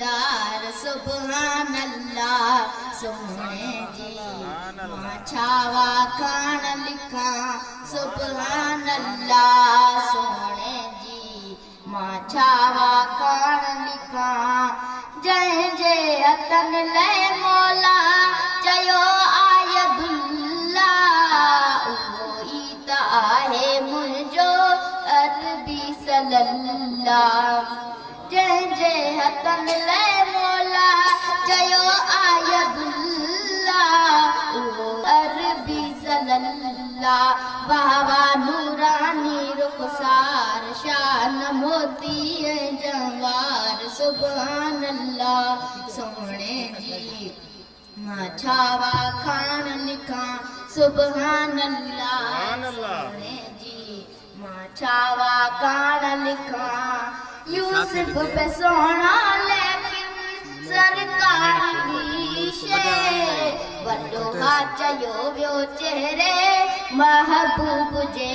दीदार सुभान अल्लाह सोहणे जी मां छावा खान लिखा सुभान अल्लाह सोहणे जी मां छावा खान लिखा जंहिंजे हथनि लाइ मौला चयो आयदुल्ला उहो ई त आहे मुंहिंजो अरबी सल्लल्लाह जंहिंजे हथनि लाइ मौला चयो आयदुल्ला उहो अरबी सल्लल्लाह वाह वाह नूरानी रुखसार शान मोती जवार सुभान अल्लाह सोहणे जी मां छावा खान लिखा सुभान अल्लाह सोहणे जी मां छावा खान लिखा यूसुफ पे सोना लेकिन सरकार दी शे वॾो हा चयो वियो चेहरे महबूब जे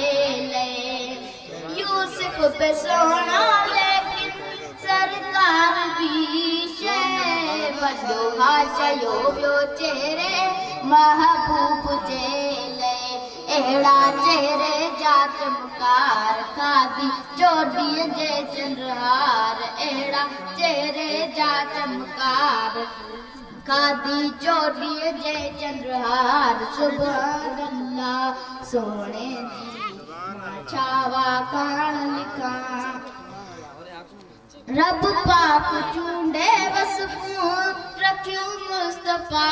लाइ यूसुफ पे सोना लेकिन सरकार दी शे वॾो हा चयो वियो चेहरे महबूब जे लाइ अहिड़ा चेहरे जा चमकार खादी चोॾीअ जे चंद्रहार अहिड़ा चेहरे जा चमकार खादी चोॾीअ जे चंद्रहार सुभान अल्लाह सोहणे जी मां छावा खान लिखा रब पाक चूंडे वसफूं रखियूं मुस्तफा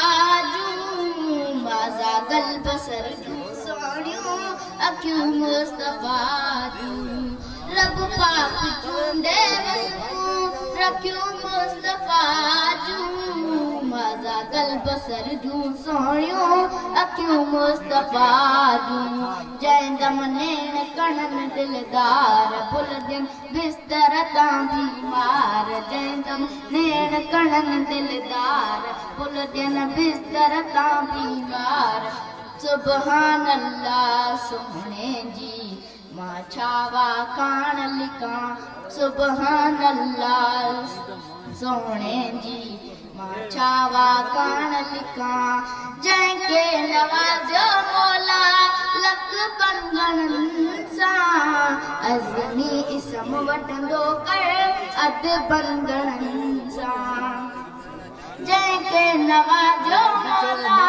जूं बाज़ा गल बसर जूं सोहणियूं अखियूं मुस्तफा जूं रब पाक चूंडे वसफूं रखियूं मुस्तफा जूं बाज़ा गल बसर जूं सोहणियूं अखियूं मुस्तफा जूं जंहिं दम नेण कणनि दिलदार भुलजनि बिस्तर तां बीमार जंहिं दम नेण कणनि दिलदार भुलजनि बिस्तर तां बीमार सुभान अल्लाह सोहणे जी मां छावा खान लिखा सुभान अल्लाह सोहणे जी मां छावा खान लिखा जंहिंखे नवाज़ियो मौला लख कंगणनि सां अज़मी इसम वठंदो कर अधु बंगणनि सां जंहिंखे नवाज़ियो मौला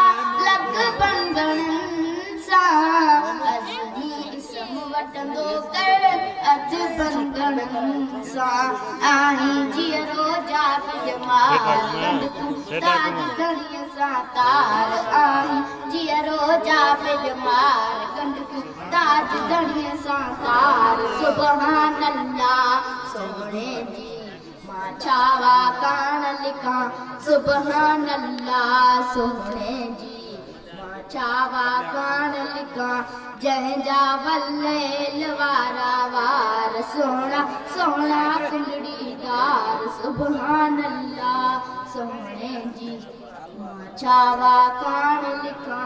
लख बंगणनि सां अज़मी इसम वठंदो कर अधु बंगणनि सां आहीं जीअरो जा जमाल ताज धणीअ सां तार आहीं जीअरो जा जमाल गंढ ताज धणीअ सां तार सुभान अल्लाह सोहणे जी मां छावा खान लिखा सुभान अल्लाह सोहणे जी मां छावा खान लिखा जंहिंजा वलेल वारा वार सोहणा सोहणा पिंडड़ीदार सुभान अल्लाह सोहणे जी मां छावा खान लिखा।